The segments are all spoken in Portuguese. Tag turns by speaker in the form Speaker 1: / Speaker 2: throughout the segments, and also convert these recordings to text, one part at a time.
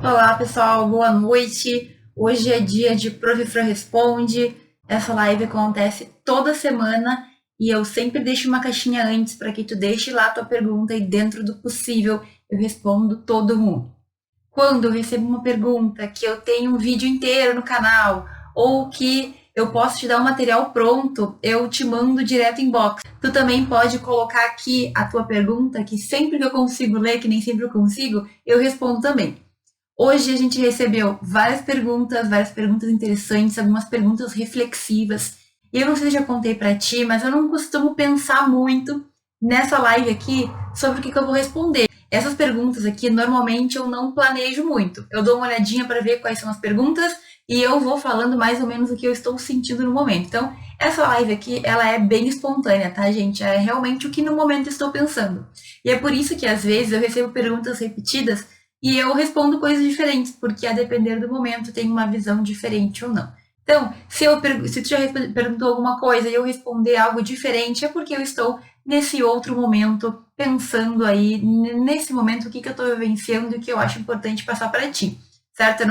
Speaker 1: Olá, pessoal, boa noite. Hoje é dia de Profifra Responde. Essa live acontece toda semana e eu sempre deixo uma caixinha antes para que tu deixe lá a tua pergunta e dentro do possível eu respondo todo mundo. Quando eu recebo uma pergunta que eu tenho um vídeo inteiro no canal ou que eu posso te dar um material pronto, eu te mando direto em inbox. Tu também pode colocar aqui a tua pergunta, que sempre que eu consigo ler, que nem sempre eu consigo, eu respondo também. Hoje a gente recebeu várias perguntas interessantes, algumas perguntas reflexivas. E eu não sei se eu já contei para ti, mas eu não costumo pensar muito nessa live aqui sobre o que eu vou responder. Essas perguntas aqui, normalmente eu não planejo muito. Eu dou uma olhadinha para ver quais são as perguntas e eu vou falando mais ou menos o que eu estou sentindo no momento. Então, essa live aqui, ela é bem espontânea, tá, gente? É realmente o que no momento eu estou pensando. E é por isso que às vezes eu recebo perguntas repetidas e eu respondo coisas diferentes, porque a depender do momento tem uma visão diferente ou não. Então, se tu já perguntou alguma coisa e eu responder algo diferente, é porque eu estou nesse outro momento, pensando aí, nesse momento, o que eu estou vivenciando e o que eu acho importante passar para ti, certo?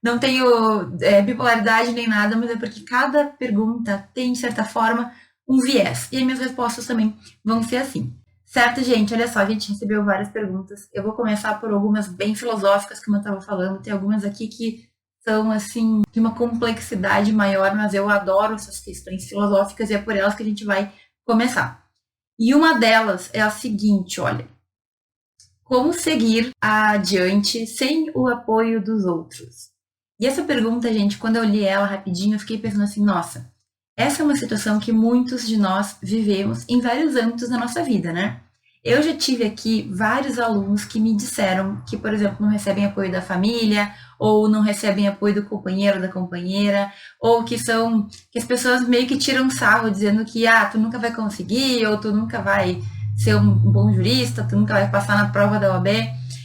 Speaker 1: Não tenho bipolaridade nem nada, mas é porque cada pergunta tem, de certa forma, um viés. E as minhas respostas também vão ser assim. Certo, gente? Olha só, a gente recebeu várias perguntas. Eu vou começar por algumas bem filosóficas, como eu estava falando. Tem algumas aqui que são, assim, de uma complexidade maior, mas eu adoro essas questões filosóficas e é por elas que a gente vai começar. E uma delas é a seguinte, olha. Como seguir adiante sem o apoio dos outros? E essa pergunta, gente, quando eu li ela rapidinho, eu fiquei pensando assim, nossa, essa é uma situação que muitos de nós vivemos em vários âmbitos da nossa vida, né? Eu já tive aqui vários alunos que me disseram que, por exemplo, não recebem apoio da família, ou não recebem apoio do companheiro ou da companheira, ou que as pessoas meio que tiram sarro dizendo que tu nunca vai conseguir, ou tu nunca vai ser um bom jurista, tu nunca vai passar na prova da OAB.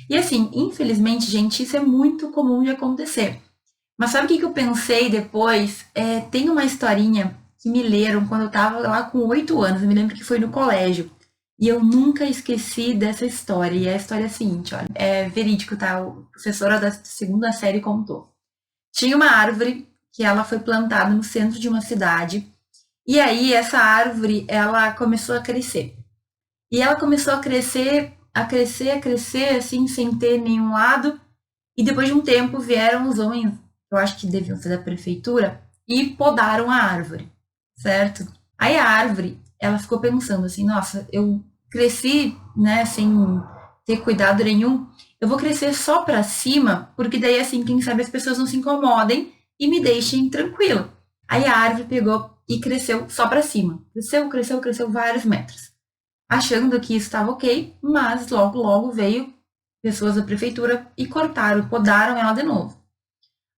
Speaker 1: E assim, infelizmente, gente, isso é muito comum de acontecer. Mas sabe o que eu pensei depois? Tem uma historinha que me leram quando eu estava lá com 8 anos. Eu me lembro que foi no colégio. E eu nunca esqueci dessa história. E a história é a seguinte, olha. É verídico, tá? A professora da segunda série contou. Tinha uma árvore que ela foi plantada no centro de uma cidade. E aí essa árvore, ela começou a crescer. E ela começou a crescer, assim, sem ter nenhum lado. E depois de um tempo vieram os homens, eu acho que deviam ser da prefeitura, e podaram a árvore, certo? Aí a árvore, ela ficou pensando assim, nossa, eu cresci, né, sem ter cuidado nenhum, eu vou crescer só para cima, porque daí assim, quem sabe as pessoas não se incomodem e me deixem tranquila. Aí a árvore pegou e cresceu só para cima. Cresceu vários metros. Achando que isso estava ok, mas logo veio pessoas da prefeitura e cortaram, podaram ela de novo.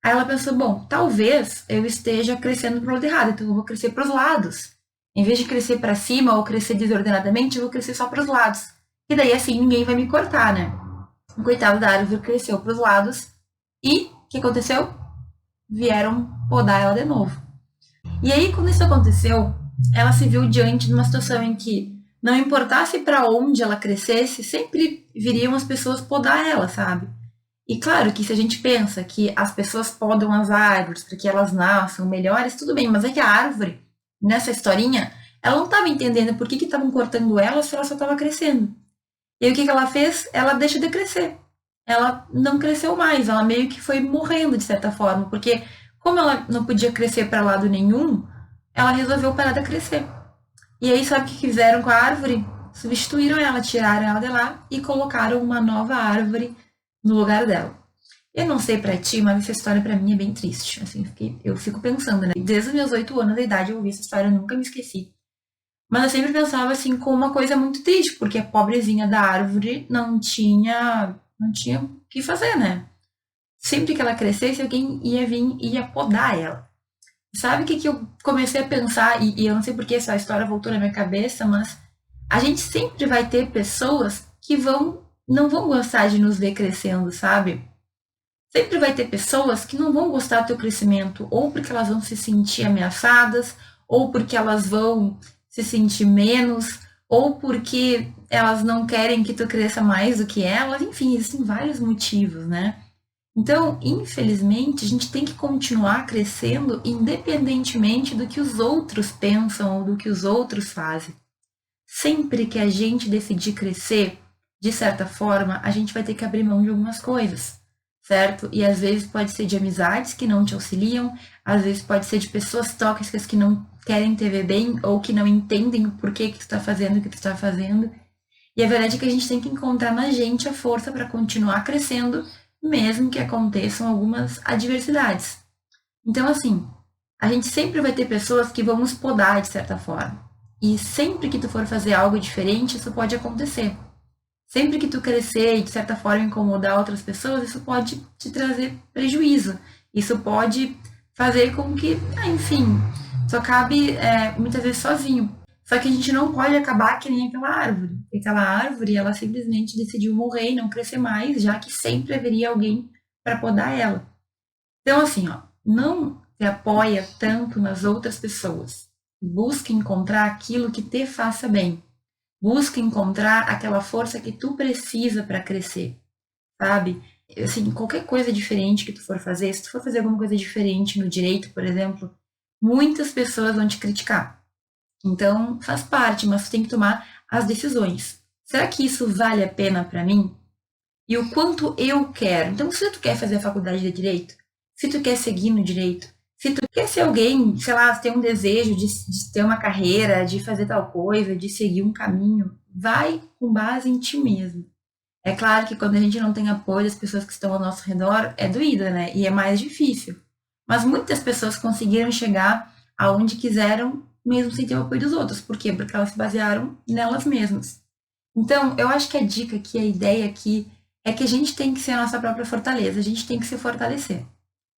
Speaker 1: Aí ela pensou, bom, talvez eu esteja crescendo para o lado errado, então eu vou crescer para os lados. Em vez de crescer para cima ou crescer desordenadamente, eu vou crescer só para os lados. E daí assim ninguém vai me cortar, né? O coitado da árvore cresceu para os lados e o que aconteceu? Vieram podar ela de novo. E aí, quando isso aconteceu, ela se viu diante de uma situação em que não importasse para onde ela crescesse, sempre viriam as pessoas podar ela, sabe? E claro que se a gente pensa que as pessoas podam as árvores para que elas nasçam melhores, tudo bem, mas é que a árvore, nessa historinha, ela não estava entendendo por que estavam cortando ela se ela só estava crescendo. E aí o que ela fez? Ela deixou de crescer. Ela não cresceu mais, ela meio que foi morrendo de certa forma, porque como ela não podia crescer para lado nenhum, ela resolveu parar de crescer. E aí sabe o que fizeram com a árvore? Substituíram ela, tiraram ela de lá e colocaram uma nova árvore no lugar dela. Eu não sei pra ti, mas essa história pra mim é bem triste. Assim, eu fico pensando, né? Desde os meus 8 anos de idade eu ouvi essa história, eu nunca me esqueci. Mas eu sempre pensava assim como uma coisa muito triste, porque a pobrezinha da árvore não tinha o que fazer, né? Sempre que ela crescesse, alguém ia vir e ia podar ela. Sabe o que eu comecei a pensar? E eu não sei porque essa história voltou na minha cabeça, mas a gente sempre vai ter pessoas que não vão gostar de nos ver crescendo, sabe? Sempre vai ter pessoas que não vão gostar do teu crescimento, ou porque elas vão se sentir ameaçadas, ou porque elas vão se sentir menos, ou porque elas não querem que tu cresça mais do que elas, enfim, existem vários motivos, né? Então, infelizmente, a gente tem que continuar crescendo independentemente do que os outros pensam ou do que os outros fazem. Sempre que a gente decidir crescer, de certa forma, a gente vai ter que abrir mão de algumas coisas, certo? E às vezes pode ser de amizades que não te auxiliam, às vezes pode ser de pessoas tóxicas que não querem te ver bem ou que não entendem o porquê que tu tá fazendo o que tu tá fazendo. E a verdade é que a gente tem que encontrar na gente a força para continuar crescendo, mesmo que aconteçam algumas adversidades. Então, assim, a gente sempre vai ter pessoas que vão nos podar de certa forma. E sempre que tu for fazer algo diferente, isso pode acontecer. Sempre que tu crescer e de certa forma incomodar outras pessoas, isso pode te trazer prejuízo. Isso pode fazer com que, enfim, tu acabe muitas vezes sozinho. Só que a gente não pode acabar que nem aquela árvore. Aquela árvore, ela simplesmente decidiu morrer e não crescer mais, já que sempre haveria alguém para podar ela. Então, assim, ó, não te apoia tanto nas outras pessoas. Busca encontrar aquilo que te faça bem. Busca encontrar aquela força que tu precisa para crescer, sabe? Assim, qualquer coisa diferente que tu for fazer, se tu for fazer alguma coisa diferente no direito, por exemplo, muitas pessoas vão te criticar. Então, faz parte, mas tu tem que tomar as decisões. Será que isso vale a pena para mim? E o quanto eu quero? Então, se tu quer fazer a faculdade de direito, se tu quer seguir no direito, se tu quer ser alguém, sei lá, ter um desejo de ter uma carreira, de fazer tal coisa, de seguir um caminho, vai com base em ti mesmo. É claro que quando a gente não tem apoio das pessoas que estão ao nosso redor, é doída, né? E é mais difícil. Mas muitas pessoas conseguiram chegar aonde quiseram, mesmo sem ter o apoio dos outros. Por quê? Porque elas se basearam nelas mesmas. Então, eu acho que a dica aqui, a ideia aqui, é que a gente tem que ser a nossa própria fortaleza, a gente tem que se fortalecer.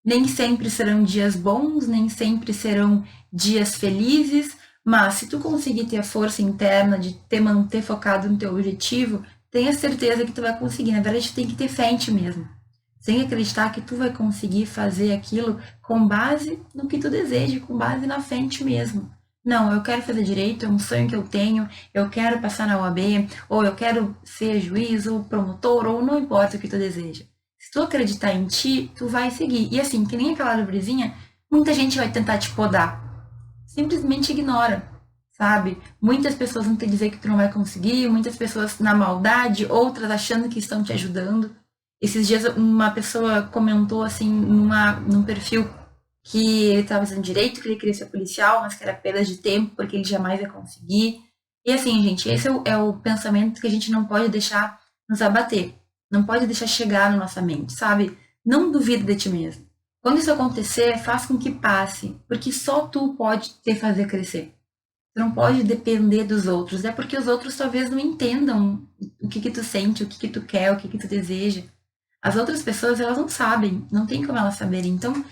Speaker 1: Nem sempre serão dias bons, nem sempre serão dias felizes, mas se tu conseguir ter a força interna de te manter focado no teu objetivo, tenha certeza que tu vai conseguir. Na verdade, tu tem que ter fé em ti mesmo. Sem acreditar que tu vai conseguir fazer aquilo com base no que tu deseja, com base na fé em ti mesmo. Não, eu quero fazer direito, é um sonho que eu quero passar na OAB, ou eu quero ser juiz, ou promotor, ou não importa o que tu deseja. Se tu acreditar em ti, tu vai seguir. E assim, que nem aquela árvorezinha, muita gente vai tentar te podar. Simplesmente ignora, sabe? Muitas pessoas vão te dizer que tu não vai conseguir, muitas pessoas na maldade, outras achando que estão te ajudando. Esses dias uma pessoa comentou assim num perfil que ele estava fazendo direito, que ele queria ser policial, mas que era perda de tempo, porque ele jamais ia conseguir. E assim, gente, esse é o pensamento que a gente não pode deixar nos abater. Não pode deixar chegar na nossa mente, sabe? Não duvide de ti mesmo. Quando isso acontecer, faz com que passe, porque só tu pode te fazer crescer. Tu não pode depender dos outros, é porque os outros talvez não entendam o que tu sente, o que tu quer, o que tu deseja. As outras pessoas, elas não sabem, não tem como elas saberem. Então,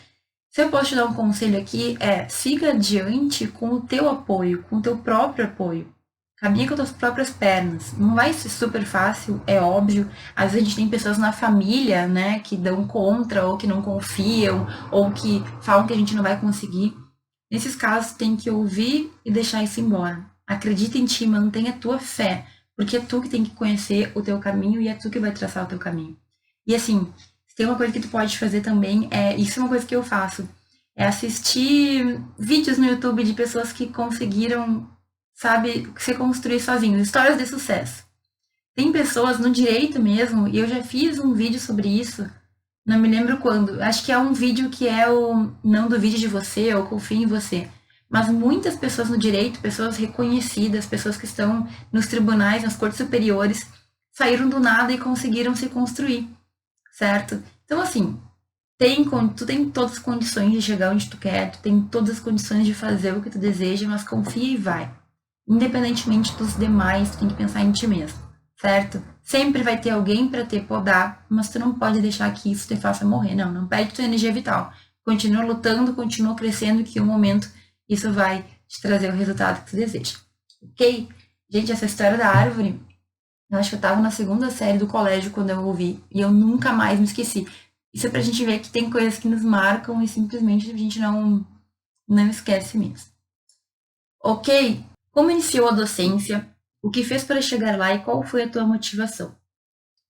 Speaker 1: se eu posso te dar um conselho aqui, siga adiante com o teu apoio, com o teu próprio apoio. Caminha com as tuas próprias pernas. Não vai ser super fácil, é óbvio. Às vezes a gente tem pessoas na família, né, que dão contra, ou que não confiam, ou que falam que a gente não vai conseguir. Nesses casos, tem que ouvir e deixar isso embora. Acredita em ti, mantenha a tua fé, porque é tu que tem que conhecer o teu caminho e é tu que vai traçar o teu caminho. E assim, tem uma coisa que tu pode fazer também, isso é uma coisa que eu faço, é assistir vídeos no YouTube de pessoas que conseguiram, sabe, se construir sozinhos, histórias de sucesso. Tem pessoas no direito mesmo, e eu já fiz um vídeo sobre isso, não me lembro quando. Acho que é um vídeo que é o Não Duvide de Você ou Confie em Você. Mas muitas pessoas no direito, pessoas reconhecidas, pessoas que estão nos tribunais, nas cortes superiores, saíram do nada e conseguiram se construir, certo? Então, assim, tu tem todas as condições de chegar onde tu quer, tu tem todas as condições de fazer o que tu deseja, mas confia e vai. Independentemente dos demais, tu tem que pensar em ti mesmo, certo? Sempre vai ter alguém para te podar, mas tu não pode deixar que isso te faça morrer. Não, não perde tua energia vital. Continua lutando, continua crescendo, que em um momento isso vai te trazer o resultado que tu deseja. Ok? Gente, essa história da árvore, eu acho que eu tava na segunda série do colégio quando eu ouvi, e eu nunca mais me esqueci. Isso é pra gente ver que tem coisas que nos marcam e simplesmente a gente não esquece mesmo. Ok? Como iniciou a docência? O que fez para chegar lá e qual foi a tua motivação?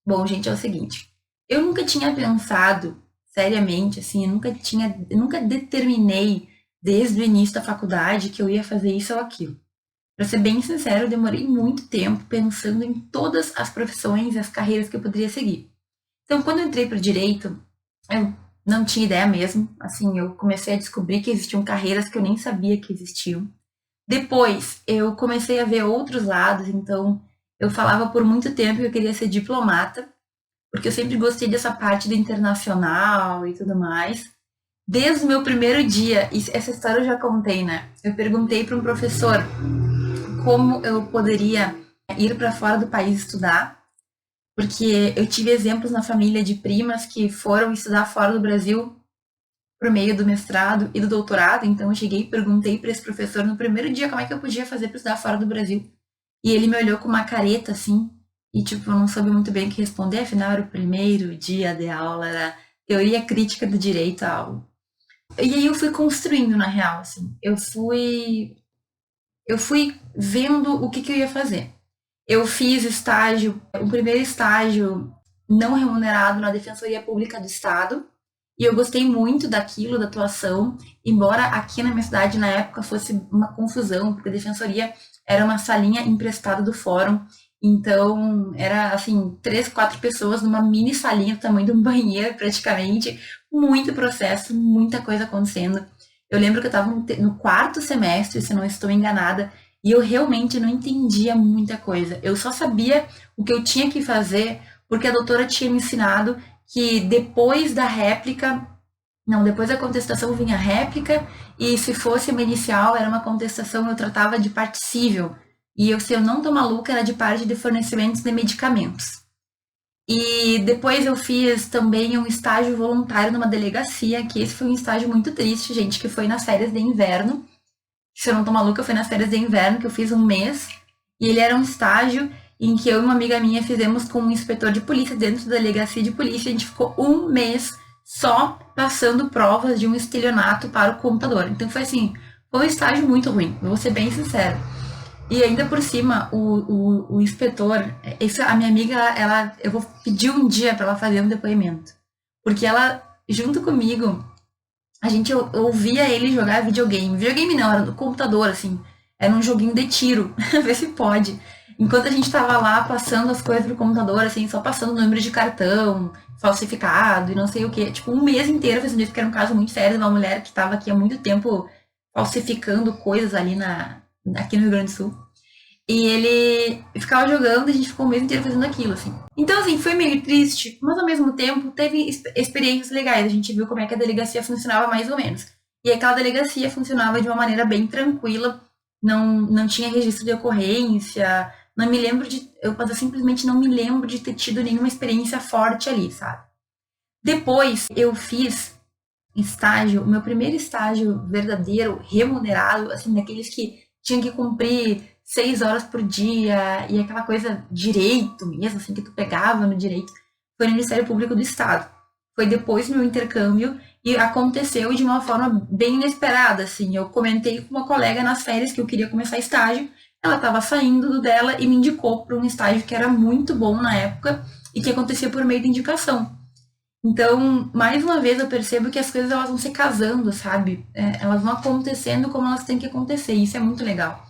Speaker 1: Bom, gente, é o seguinte. Eu nunca tinha pensado seriamente, assim, eu nunca determinei desde o início da faculdade que eu ia fazer isso ou aquilo. Para ser bem sincero, eu demorei muito tempo pensando em todas as profissões e as carreiras que eu poderia seguir. Então, quando eu entrei para o direito, eu não tinha ideia mesmo. Assim, eu comecei a descobrir que existiam carreiras que eu nem sabia que existiam. Depois, eu comecei a ver outros lados. Então, eu falava por muito tempo que eu queria ser diplomata, porque eu sempre gostei dessa parte do internacional e tudo mais. Desde o meu primeiro dia, e essa história eu já contei, né? Eu perguntei para um professor como eu poderia ir para fora do país estudar, porque eu tive exemplos na família de primas que foram estudar fora do Brasil por meio do mestrado e do doutorado. Então eu cheguei e perguntei para esse professor no primeiro dia como é que eu podia fazer para estudar fora do Brasil. E ele me olhou com uma careta assim, e tipo, eu não soube muito bem o que responder, afinal era o primeiro dia de aula, era teoria crítica do direito à aula. E aí eu fui construindo, na real, assim. Eu fui vendo o que eu ia fazer. Eu fiz estágio, o primeiro estágio não remunerado na Defensoria Pública do Estado, e eu gostei muito daquilo, da atuação, embora aqui na minha cidade na época fosse uma confusão, porque a Defensoria era uma salinha emprestada do fórum, então era assim, 3, 4 pessoas numa mini salinha do tamanho de um banheiro praticamente, muito processo, muita coisa acontecendo. Eu lembro que eu estava no quarto semestre, se não estou enganada, e eu realmente não entendia muita coisa. Eu só sabia o que eu tinha que fazer porque a doutora tinha me ensinado que depois da réplica, não, depois da contestação vinha a réplica, e se fosse uma inicial, era uma contestação, eu tratava de parte civil. E eu, se eu não tô maluca, era de parte de fornecimentos de medicamentos. E depois eu fiz também um estágio voluntário numa delegacia, que esse foi um estágio muito triste, gente, que foi nas férias de inverno. Se eu não tô maluca, foi nas férias de inverno, que eu fiz um mês. E ele era um estágio em que eu e uma amiga minha fizemos com um inspetor de polícia dentro da delegacia de polícia. A gente ficou um mês só passando provas de um estelionato para o computador. Então foi assim, foi um estágio muito ruim, vou ser bem sincera. E ainda por cima, o inspetor, a minha amiga, eu vou pedir um dia para ela fazer um depoimento. Porque ela, junto comigo, a gente ouvia ele jogar videogame. Videogame não, era no computador, assim. Era um joguinho de tiro, ver se pode. Enquanto a gente tava lá passando as coisas pro computador, assim, só passando o número de cartão, falsificado e não sei o quê. Tipo, um mês inteiro fazendo isso, porque era um caso muito sério de uma mulher que tava aqui há muito tempo falsificando coisas ali aqui no Rio Grande do Sul. E ele ficava jogando e a gente ficou o mês inteiro fazendo aquilo, assim. Então, assim, foi meio triste, mas ao mesmo tempo teve experiências legais. A gente viu como é que a delegacia funcionava mais ou menos. E aquela delegacia funcionava de uma maneira bem tranquila, não tinha registro de ocorrência, não me lembro eu simplesmente não me lembro de ter tido nenhuma experiência forte ali, sabe? Depois eu fiz estágio, o meu primeiro estágio verdadeiro, remunerado, assim, daqueles que tinha que cumprir 6 horas por dia e aquela coisa direito mesmo, assim, que tu pegava no direito, foi no Ministério Público do Estado. Foi depois do meu intercâmbio e aconteceu de uma forma bem inesperada, assim. Eu comentei com uma colega nas férias que eu queria começar estágio, ela estava saindo do dela e me indicou para um estágio que era muito bom na época e que acontecia por meio de indicação. Então, mais uma vez, eu percebo que as coisas elas vão se casando, sabe? Elas vão acontecendo como elas têm que acontecer. E isso é muito legal.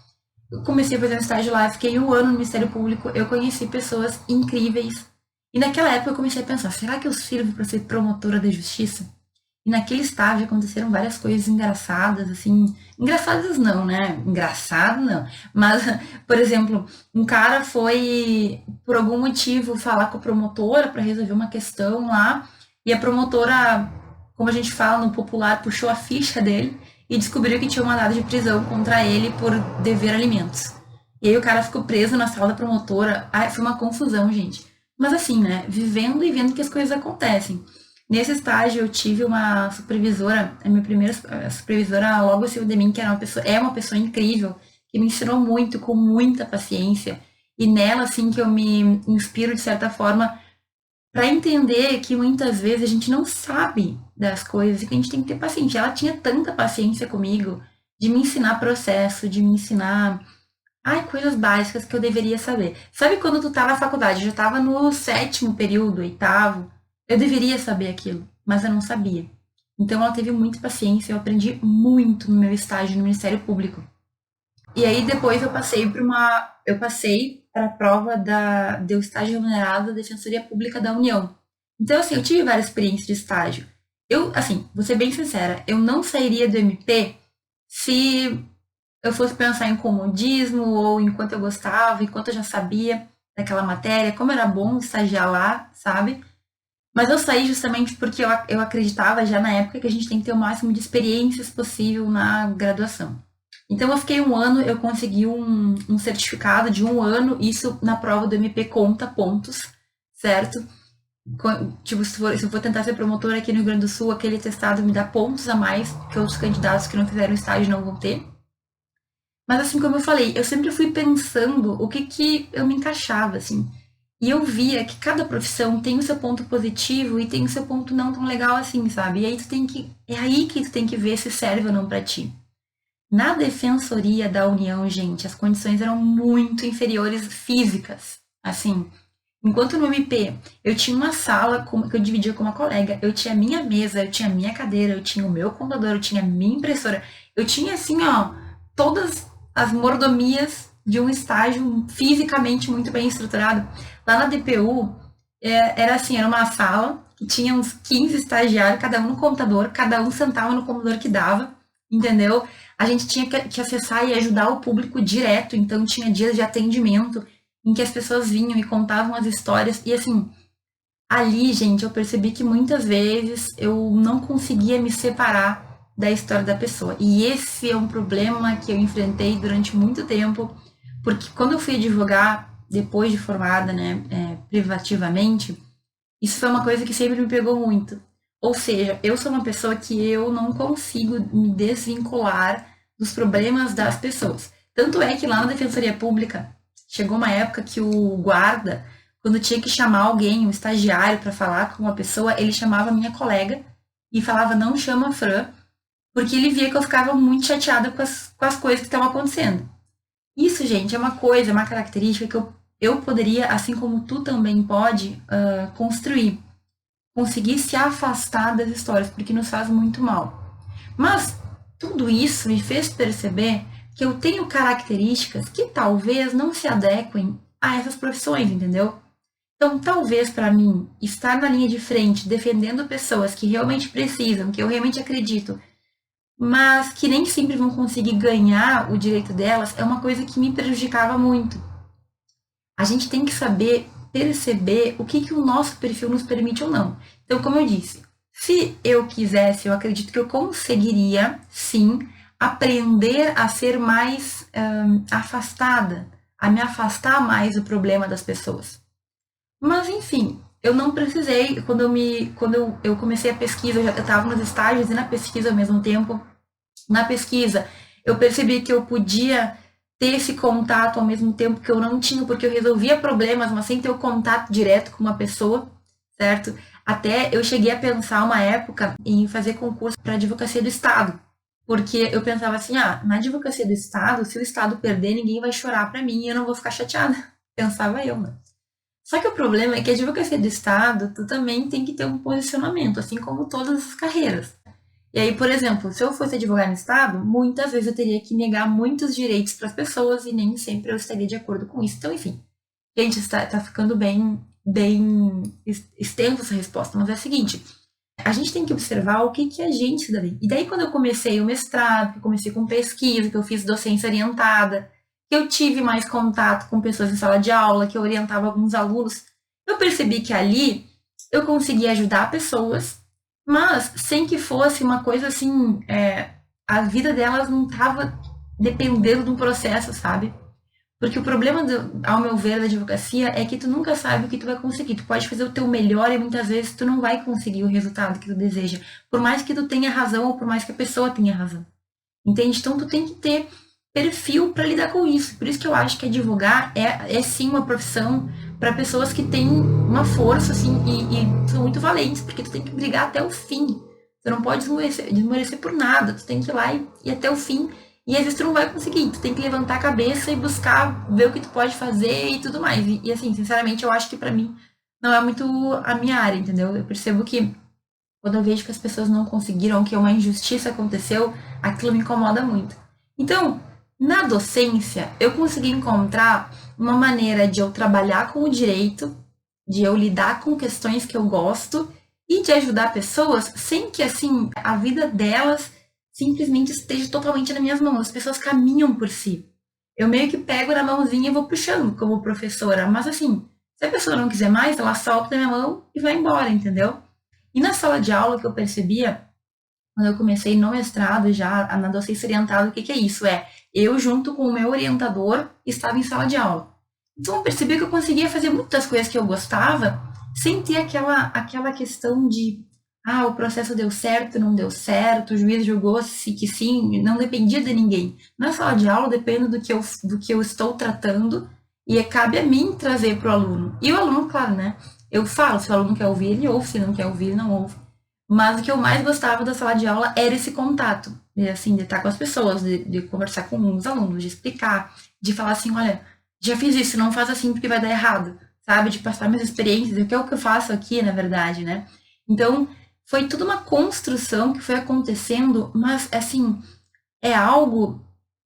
Speaker 1: Eu comecei a fazer um estágio lá, fiquei um ano no Ministério Público, eu conheci pessoas incríveis. E naquela época eu comecei a pensar, será que eu sirvo para ser promotora da justiça? E naquele estágio aconteceram várias coisas engraçadas, assim, engraçadas não, né? Engraçado não. Mas, por exemplo, um cara foi, por algum motivo, falar com a promotora para resolver uma questão lá, e a promotora, como a gente fala no popular, puxou a ficha dele e descobriu que tinha um mandado de prisão contra ele por dever alimentos. E aí o cara ficou preso na sala da promotora. Ai, foi uma confusão, gente. Mas assim, né? Vivendo e vendo que as coisas acontecem. Nesse estágio eu tive uma supervisora, a minha primeira supervisora logo saiu de mim, que era é uma pessoa incrível, que me ensinou muito, com muita paciência. E nela, assim, que eu me inspiro de certa forma para entender que muitas vezes a gente não sabe das coisas e que a gente tem que ter paciência. Ela tinha tanta paciência comigo de me ensinar processo, de me ensinar, ai, coisas básicas que eu deveria saber. Sabe quando tu tá na faculdade, eu já tava no sétimo período, oitavo, eu deveria saber aquilo. mas eu não sabia. Então ela teve muita paciência, eu aprendi muito no meu estágio no Ministério Público. E aí depois eu passei para a prova do estágio remunerado da Defensoria Pública da União. Então assim, eu tive várias experiências de estágio. Eu, assim, vou ser bem sincera, eu não sairia do MP se eu fosse pensar em comodismo ou enquanto eu gostava, enquanto eu já sabia daquela matéria, como era bom estagiar lá, sabe? Mas eu saí justamente porque eu acreditava já na época que a gente tem que ter o máximo de experiências possível na graduação. Então eu fiquei um ano, eu consegui um certificado de um ano, isso na prova do MP conta pontos, certo? Tipo, se eu for tentar ser promotora aqui no Rio Grande do Sul, aquele testado me dá pontos a mais que outros candidatos que não fizeram estágio não vão ter. Mas assim como eu falei, eu sempre fui pensando o que eu me encaixava, assim. E eu via que cada profissão tem o seu ponto positivo e tem o seu ponto não tão legal assim, sabe? E aí é aí que tu tem que ver se serve ou não pra ti. Na Defensoria da União, gente, as condições eram muito inferiores físicas. Assim, enquanto no MP eu tinha uma sala que eu dividia com uma colega, eu tinha a minha mesa, eu tinha a minha cadeira, eu tinha o meu computador, eu tinha a minha impressora, eu tinha assim, ó, todas as mordomias de um estágio fisicamente muito bem estruturado. Lá na DPU, era assim, era uma sala que tinha uns 15 estagiários, cada um no computador, cada um sentava no computador que dava, entendeu? A gente tinha que acessar e ajudar o público direto, então tinha dias de atendimento em que as pessoas vinham e contavam as histórias, e assim, ali, gente, eu percebi que muitas vezes eu não conseguia me separar da história da pessoa. E esse é um problema que eu enfrentei durante muito tempo, porque quando eu fui advogar, depois de formada, né, privativamente, isso foi uma coisa que sempre me pegou muito. Ou seja, eu sou uma pessoa que eu não consigo me desvincular dos problemas das pessoas. Tanto é que lá na Defensoria Pública, chegou uma época que o guarda, quando tinha que chamar alguém, um estagiário, para falar com uma pessoa, ele chamava a minha colega e falava: não chama a Fran, porque ele via que eu ficava muito chateada com as coisas que estavam acontecendo. Isso, gente, é uma coisa, é uma característica que eu poderia, assim como tu também pode, construir. Conseguir se afastar das histórias, porque nos faz muito mal. Mas tudo isso me fez perceber que eu tenho características que talvez não se adequem a essas profissões, entendeu? Então, talvez para mim, estar na linha de frente, defendendo pessoas que realmente precisam, que eu realmente acredito, mas que nem sempre vão conseguir ganhar o direito delas, é uma coisa que me prejudicava muito. A gente tem que saber perceber o que o nosso perfil nos permite ou não. Então, como eu disse, se eu quisesse, eu acredito que eu conseguiria, sim, aprender a ser mais afastada, a me afastar mais do problema das pessoas. Mas, enfim, eu não precisei, quando eu comecei a pesquisa, eu estava nos estágios e na pesquisa ao mesmo tempo. Na pesquisa, eu percebi que eu podia ter esse contato ao mesmo tempo que eu não tinha, porque eu resolvia problemas, mas sem ter o contato direto com uma pessoa, certo? Até eu cheguei a pensar uma época em fazer concurso para advocacia do Estado, porque eu pensava assim, na advocacia do Estado, se o Estado perder, ninguém vai chorar para mim e eu não vou ficar chateada. Pensava eu, né? Só que o problema é que a advocacia do Estado, tu também tem que ter um posicionamento, assim como todas as carreiras. E aí, por exemplo, se eu fosse advogar no Estado, muitas vezes eu teria que negar muitos direitos para as pessoas e nem sempre eu estaria de acordo com isso. Então, enfim, gente, está ficando bem extensa essa resposta, mas é o seguinte, a gente tem que observar o que a gente se dá bem. E daí, quando eu comecei o mestrado, que eu comecei com pesquisa, que eu fiz docência orientada, que eu tive mais contato com pessoas em sala de aula, que eu orientava alguns alunos, eu percebi que ali eu conseguia ajudar pessoas, mas sem que fosse uma coisa assim, a vida delas não estava dependendo de um processo, sabe? Porque o problema, ao meu ver, da advocacia é que tu nunca sabe o que tu vai conseguir. Tu pode fazer o teu melhor e muitas vezes tu não vai conseguir o resultado que tu deseja. Por mais que tu tenha razão ou por mais que a pessoa tenha razão. Entende? Então tu tem que ter perfil para lidar com isso. Por isso que eu acho que advogar é sim uma profissão para pessoas que têm uma força assim e são muito valentes, porque tu tem que brigar até o fim. Tu não pode desmorecer por nada, tu tem que ir lá e até o fim. E às vezes tu não vai conseguir, tu tem que levantar a cabeça e buscar ver o que tu pode fazer e tudo mais. E assim, sinceramente, eu acho que para mim não é muito a minha área, entendeu? Eu percebo que quando eu vejo que as pessoas não conseguiram, que uma injustiça aconteceu, aquilo me incomoda muito. Então, na docência, eu consegui encontrar uma maneira de eu trabalhar com o direito, de eu lidar com questões que eu gosto e de ajudar pessoas sem que, assim, a vida delas simplesmente esteja totalmente nas minhas mãos. As pessoas caminham por si. Eu meio que pego na mãozinha e vou puxando como professora, mas assim, se a pessoa não quiser mais, ela solta da minha mão e vai embora, entendeu? E na sala de aula que eu percebia, quando eu comecei no mestrado já, na docência orientada, o que, que é isso? É, eu junto com o meu orientador estava em sala de aula. Então eu percebi que eu conseguia fazer muitas coisas que eu gostava, sem ter aquela questão de, ah, o processo deu certo, não deu certo, o juiz julgou se que sim, não dependia de ninguém. Na sala de aula depende do que eu estou tratando e cabe a mim trazer para o aluno. E o aluno, claro, né? Eu falo, se o aluno quer ouvir, ele ouve, se não quer ouvir, ele não ouve. Mas o que eu mais gostava da sala de aula era esse contato, de, assim, de estar com as pessoas, de conversar com os alunos, de explicar, de falar assim, olha, já fiz isso, não faz assim porque vai dar errado, sabe? De passar minhas experiências, o que é o que eu faço aqui, na verdade, né? Então, foi tudo uma construção que foi acontecendo, mas, assim, é algo,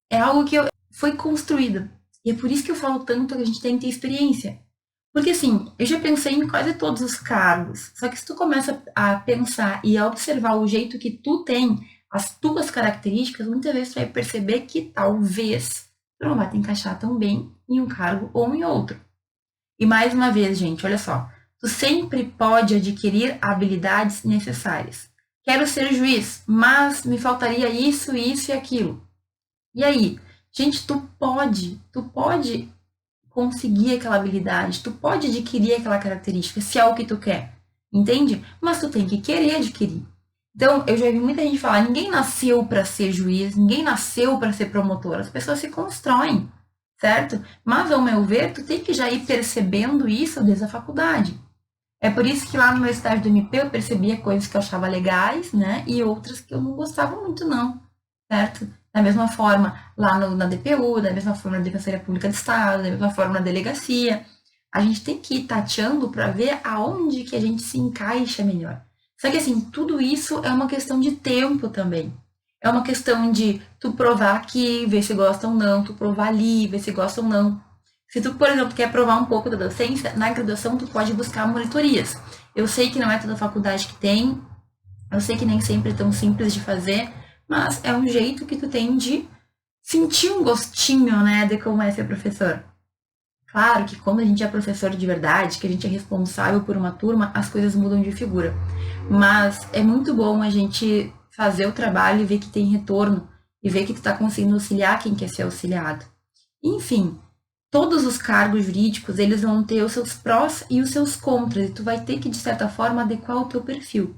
Speaker 1: é algo que foi construído. E é por isso que eu falo tanto que a gente tem que ter experiência. Porque assim, eu já pensei em quase todos os cargos. Só que se tu começa a pensar e a observar o jeito que tu tem, as tuas características, muitas vezes tu vai perceber que talvez tu não vai te encaixar tão bem em um cargo ou em outro. E mais uma vez, gente, olha só. Tu sempre pode adquirir habilidades necessárias. Quero ser juiz, mas me faltaria isso, isso e aquilo. E aí? Gente, tu pode conseguir aquela habilidade, tu pode adquirir aquela característica, se é o que tu quer, entende? Mas tu tem que querer adquirir. Então, eu já vi muita gente falar, ninguém nasceu para ser juiz, ninguém nasceu para ser promotor, as pessoas se constroem, certo? Mas, ao meu ver, tu tem que já ir percebendo isso desde a faculdade. É por isso que lá no meu estágio do MP eu percebia coisas que eu achava legais, né? E outras que eu não gostava muito, não, certo? Da mesma forma, lá na DPU, da mesma forma na Defensoria Pública do Estado, da mesma forma na delegacia. A gente tem que ir tateando para ver aonde que a gente se encaixa melhor. Só que assim, tudo isso é uma questão de tempo também. É uma questão de tu provar aqui, ver se gosta ou não, tu provar ali, ver se gosta ou não. Se tu, por exemplo, quer provar um pouco da docência, na graduação tu pode buscar monitorias. Eu sei que não é toda faculdade que tem, eu sei que nem sempre é tão simples de fazer, mas é um jeito que tu tem de sentir um gostinho, né, de como é ser professor. Claro que quando a gente é professor de verdade, que a gente é responsável por uma turma, as coisas mudam de figura. Mas é muito bom a gente fazer o trabalho e ver que tem retorno e ver que tu está conseguindo auxiliar quem quer ser auxiliado. Enfim, todos os cargos jurídicos, eles vão ter os seus prós e os seus contras, e tu vai ter que, de certa forma, adequar o teu perfil.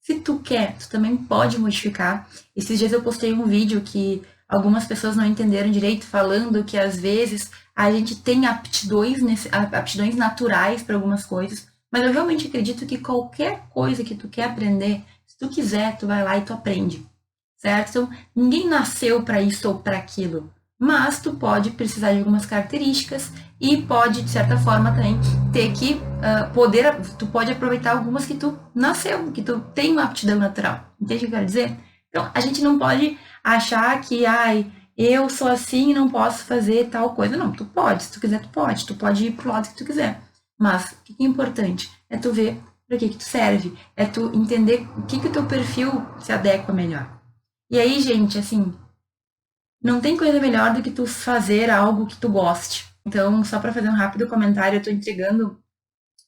Speaker 1: Se tu quer, tu também pode modificar. Esses dias eu postei um vídeo que algumas pessoas não entenderam direito, falando que às vezes a gente tem aptidões naturais para algumas coisas, mas eu realmente acredito que qualquer coisa que tu quer aprender, se tu quiser, tu vai lá e tu aprende, certo? Então, ninguém nasceu para isso ou para aquilo, mas tu pode precisar de algumas características e pode, de certa forma, também ter que tu pode aproveitar algumas que tu nasceu, que tu tem uma aptidão natural. Entende o que eu quero dizer? Então, a gente não pode achar que, ai, eu sou assim e não posso fazer tal coisa. Não, tu pode, se tu quiser, tu pode ir pro lado que tu quiser. Mas, o que é importante? É tu ver para que tu serve, é tu entender o que o teu perfil se adequa melhor. E aí, gente, assim, não tem coisa melhor do que tu fazer algo que tu goste. Então, só para fazer um rápido comentário, eu estou entregando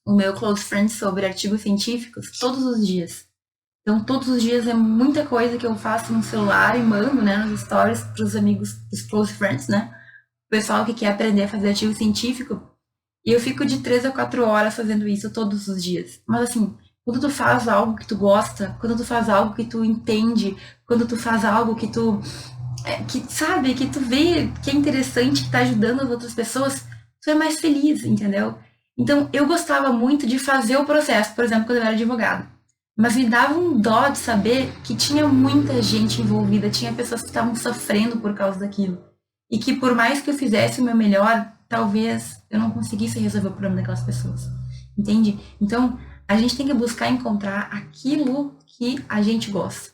Speaker 1: o meu Close Friends sobre artigos científicos todos os dias. Então, todos os dias é muita coisa que eu faço no celular e mando, né, nos stories para os amigos, os Close Friends, né? O pessoal que quer aprender a fazer artigo científico. E eu fico de 3 a 4 horas fazendo isso todos os dias. Mas assim, quando tu faz algo que tu gosta, quando tu faz algo que tu entende, quando tu faz algo que tu que sabe, que tu vê que é interessante, que tá ajudando as outras pessoas, tu é mais feliz, entendeu? Então, eu gostava muito de fazer o processo, por exemplo, quando eu era advogada. Mas me dava um dó de saber que tinha muita gente envolvida, tinha pessoas que estavam sofrendo por causa daquilo. E que por mais que eu fizesse o meu melhor, talvez eu não conseguisse resolver o problema daquelas pessoas. Entende? Então, A gente tem que buscar encontrar aquilo que a gente gosta.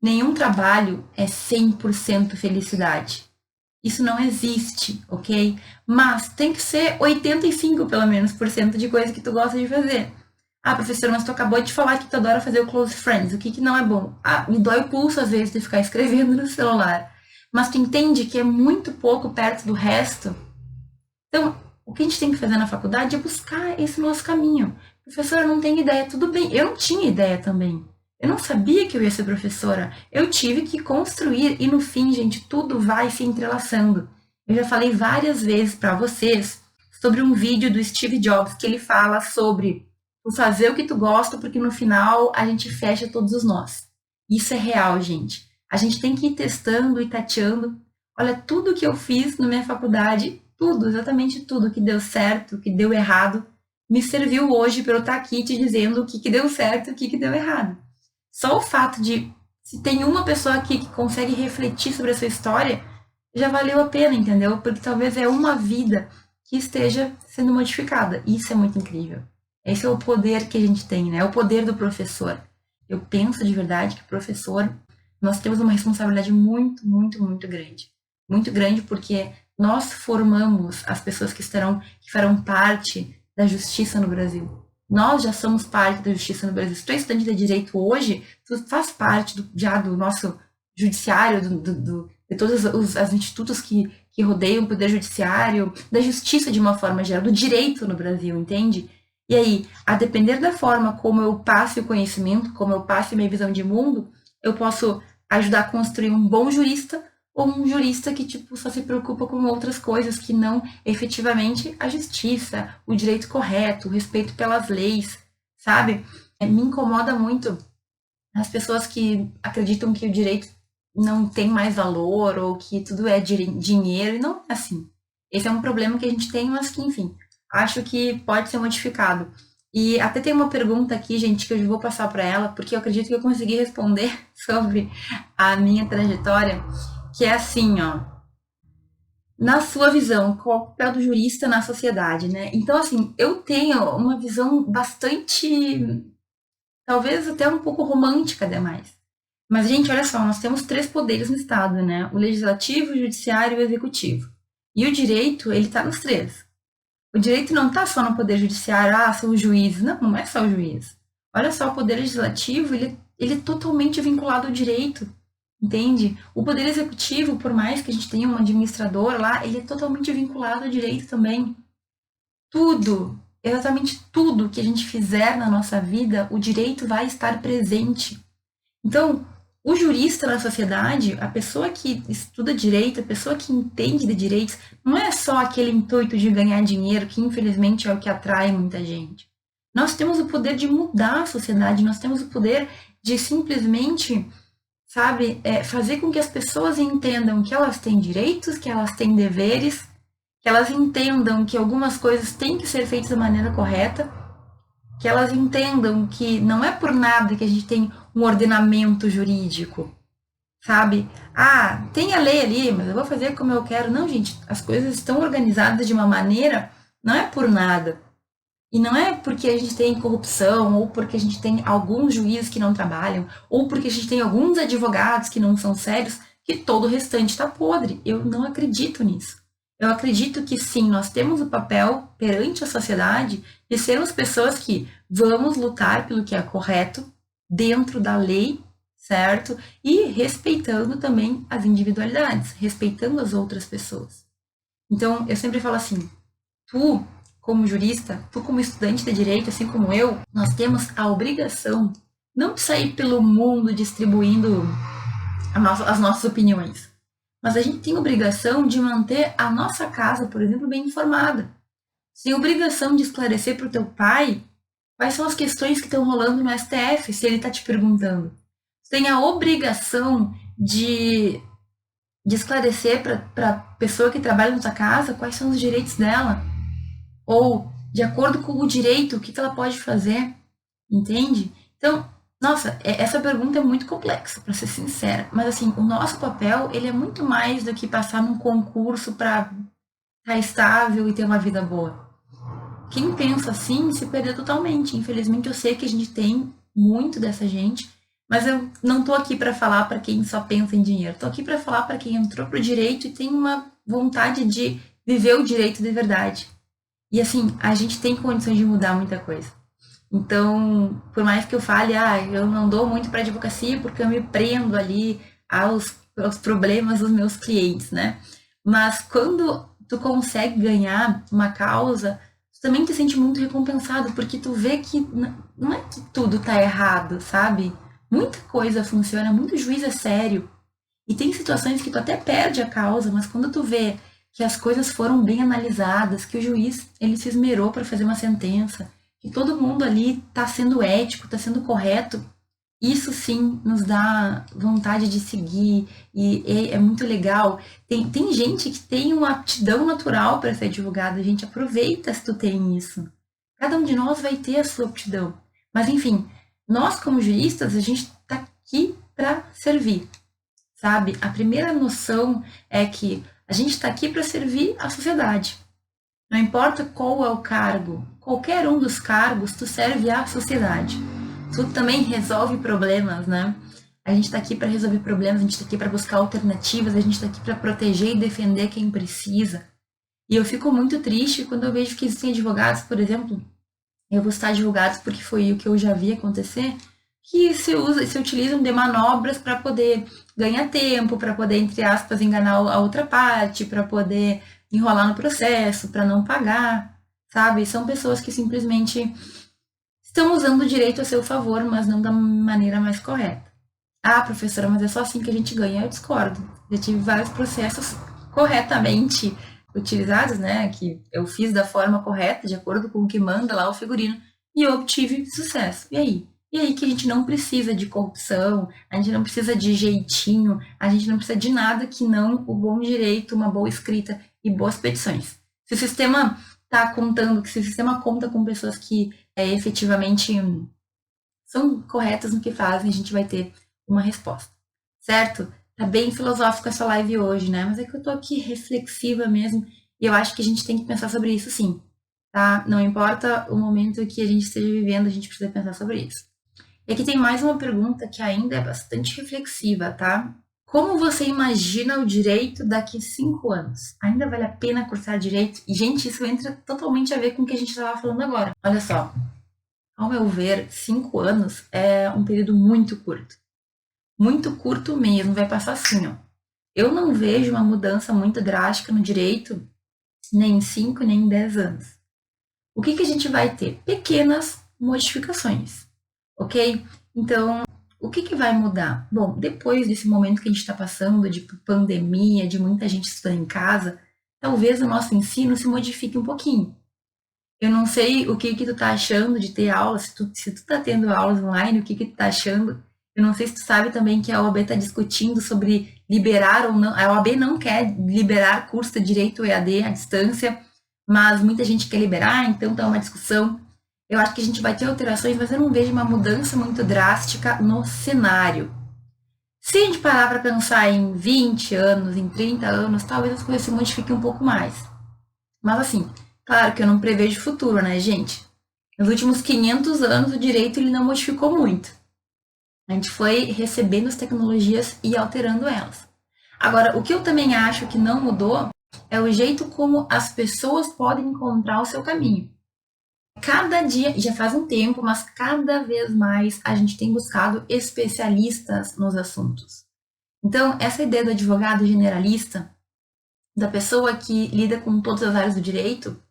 Speaker 1: Nenhum trabalho é 100% felicidade. Isso não existe, ok? Mas tem que ser 85, pelo menos, por cento de coisa que tu gosta de fazer. Ah, professor, mas tu acabou de falar que tu adora fazer o close friends. O que não é bom? Ah, me dói o pulso, às vezes, de ficar escrevendo no celular. Mas tu entende que é muito pouco perto do resto? Então, o que a gente tem que fazer na faculdade é buscar esse nosso caminho. Professora, eu não tenho ideia. Tudo bem, eu não tinha ideia também. Eu não sabia que eu ia ser professora. Eu tive que construir e no fim, gente, tudo vai se entrelaçando. Eu já falei várias vezes para vocês sobre um vídeo do Steve Jobs que ele fala sobre tu fazer o que tu gosta, porque no final a gente fecha todos os nós. Isso é real, gente. A gente tem que ir testando e tateando. Olha, tudo que eu fiz na minha faculdade, tudo, exatamente tudo que deu certo, que deu errado, me serviu hoje para eu estar aqui te dizendo o que deu certo e o que deu errado. Só o fato de, se tem uma pessoa aqui que consegue refletir sobre essa história, já valeu a pena, entendeu? Porque talvez é uma vida que esteja sendo modificada. Isso é muito incrível. Esse é o poder que a gente tem, né? É o poder do professor. Eu penso de verdade que o professor, nós temos uma responsabilidade muito, muito, muito grande. Muito grande porque nós formamos as pessoas que farão parte da justiça no Brasil. Nós já somos parte da justiça no Brasil. Se tu é estudante de direito hoje, tu faz parte já do nosso judiciário, de todos os institutos que rodeiam o poder judiciário, da justiça de uma forma geral, do direito no Brasil, entende? E aí, a depender da forma como eu passe o conhecimento, como eu passe a minha visão de mundo, eu posso ajudar a construir um bom jurista ou um jurista que, tipo, só se preocupa com outras coisas que não efetivamente a justiça, o direito correto, o respeito pelas leis, sabe? Me incomoda muito as pessoas que acreditam que o direito não tem mais valor ou que tudo é dinheiro, e não é assim. Esse é um problema que a gente tem, mas que, enfim, acho que pode ser modificado. E até tem uma pergunta aqui, gente, que eu vou passar para ela, porque eu acredito que eu consegui responder sobre a minha trajetória, que é assim, ó. Na sua visão, qual é o papel do jurista na sociedade, né? Então, assim, eu tenho uma visão bastante, talvez até um pouco romântica demais. Mas, gente, olha só, nós temos 3 poderes no Estado, né? O legislativo, o judiciário e o executivo. E o direito, ele tá nos 3. O direito não tá só no poder judiciário, são os juízes. Não, não é só o juiz. Olha só, o poder legislativo, ele é totalmente vinculado ao direito. Entende? O poder executivo, por mais que a gente tenha um administrador lá, ele é totalmente vinculado ao direito também. Tudo, exatamente tudo que a gente fizer na nossa vida, o direito vai estar presente. Então, o jurista na sociedade, a pessoa que estuda direito, a pessoa que entende de direitos, não é só aquele intuito de ganhar dinheiro, que infelizmente é o que atrai muita gente. Nós temos o poder de mudar a sociedade, nós temos o poder de simplesmente, sabe, fazer com que as pessoas entendam que elas têm direitos, que elas têm deveres, que elas entendam que algumas coisas têm que ser feitas da maneira correta, que elas entendam que não é por nada que a gente tem um ordenamento jurídico, sabe? Ah, tem a lei ali, mas eu vou fazer como eu quero. Não, gente, as coisas estão organizadas de uma maneira, não é por nada. E não é porque a gente tem corrupção, ou porque a gente tem alguns juízes que não trabalham, ou porque a gente tem alguns advogados que não são sérios, que todo o restante está podre. Eu não acredito nisso. Eu acredito que sim, nós temos o papel perante a sociedade de sermos pessoas que vamos lutar pelo que é correto, dentro da lei, certo? E respeitando também as individualidades, respeitando as outras pessoas. Então, eu sempre falo assim, tu, como jurista, tu como estudante de direito, assim como eu, nós temos a obrigação não de sair pelo mundo distribuindo as nossas opiniões, mas a gente tem a obrigação de manter a nossa casa, por exemplo, bem informada. Você tem a obrigação de esclarecer para o teu pai quais são as questões que estão rolando no STF, se ele está te perguntando. Você tem a obrigação de esclarecer para a pessoa que trabalha na tua casa quais são os direitos dela. Ou, de acordo com o direito, o que ela pode fazer. Entende? Então, nossa, essa pergunta é muito complexa, para ser sincera. Mas, assim, o nosso papel, ele é muito mais do que passar num concurso para estar estável e ter uma vida boa. quem pensa assim se perdeu totalmente. Infelizmente, eu sei que a gente tem muito dessa gente, mas eu não tô aqui para falar para quem só pensa em dinheiro. Tô aqui para falar para quem entrou pro direito e tem uma vontade de viver o direito de verdade. E assim, a gente tem condições de mudar muita coisa. Então, por mais que eu fale, eu não dou muito para advocacia porque eu me prendo ali aos problemas dos meus clientes, né? Mas quando tu consegue ganhar uma causa, tu também te sente muito recompensado, porque tu vê que não é que tudo tá errado, sabe? Muita coisa funciona, muito juiz é sério. E tem situações que tu até perde a causa, mas quando tu vê que as coisas foram bem analisadas, que o juiz ele se esmerou para fazer uma sentença, que todo mundo ali está sendo ético, está sendo correto, isso sim nos dá vontade de seguir e é muito legal. Tem gente que tem uma aptidão natural para ser advogado, a gente aproveita se tu tem isso. Cada um de nós vai ter a sua aptidão. Mas enfim, nós como juristas, a gente está aqui para servir, sabe? A primeira noção é que a gente está aqui para servir a sociedade. Não importa qual é o cargo, qualquer um dos cargos, tu serve à sociedade. Tu também resolve problemas, né? A gente está aqui para resolver problemas, a gente está aqui para buscar alternativas, a gente está aqui para proteger e defender quem precisa. E eu fico muito triste quando eu vejo que existem advogados, por exemplo, eu vou citar advogados porque foi o que eu já vi acontecer, que se utilizam de manobras para poder ganhar tempo, para poder, entre aspas, enganar a outra parte, para poder enrolar no processo, para não pagar, sabe? São pessoas que simplesmente estão usando o direito a seu favor, mas não da maneira mais correta. Ah, professora, mas é só assim que a gente ganha. Eu discordo. Já tive vários processos corretamente utilizados, né? Que eu fiz da forma correta, de acordo com o que manda lá o figurino, e eu obtive sucesso. E aí? E aí que a gente não precisa de corrupção, a gente não precisa de jeitinho, a gente não precisa de nada que não o bom direito, uma boa escrita e boas petições. Se o sistema está contando, se o sistema conta com pessoas que efetivamente são corretas no que fazem, a gente vai ter uma resposta, certo? Tá bem filosófico essa live hoje, né? Mas é que eu tô aqui reflexiva mesmo e eu acho que a gente tem que pensar sobre isso sim, tá? Não importa o momento que a gente esteja vivendo, a gente precisa pensar sobre isso. E aqui tem mais uma pergunta que ainda é bastante reflexiva, tá? Como você imagina o direito daqui 5 anos? Ainda vale a pena cursar direito? E, gente, isso entra totalmente a ver com o que a gente estava falando agora. Olha só, ao meu ver, 5 anos é um período muito curto. Muito curto mesmo, vai passar assim, ó. Eu não vejo uma mudança muito drástica no direito, nem em 5, nem em 10 anos. O que a gente vai ter? Pequenas modificações, ok? Então, o que vai mudar? Bom, depois desse momento que a gente está passando, de pandemia, de muita gente estudando em casa, talvez o nosso ensino se modifique um pouquinho. Eu não sei o que tu tá achando de ter aula, se tu tá tendo aulas online, o que tu tá achando. Eu não sei se tu sabe também que a OAB está discutindo sobre liberar ou não. A OAB não quer liberar curso de Direito EAD à distância, mas muita gente quer liberar, então tá uma discussão. Eu acho que a gente vai ter alterações, mas eu não vejo uma mudança muito drástica no cenário. Se a gente parar para pensar em 20 anos, em 30 anos, talvez as coisas se modifiquem um pouco mais. Mas assim, claro que eu não prevejo futuro, né, gente? Nos últimos 500 anos, o direito ele não modificou muito. A gente foi recebendo as tecnologias e alterando elas. Agora, o que eu também acho que não mudou é o jeito como as pessoas podem encontrar o seu caminho. Cada dia, já faz um tempo, mas cada vez mais a gente tem buscado especialistas nos assuntos. Então, essa ideia do advogado generalista, da pessoa que lida com todas as áreas do direito,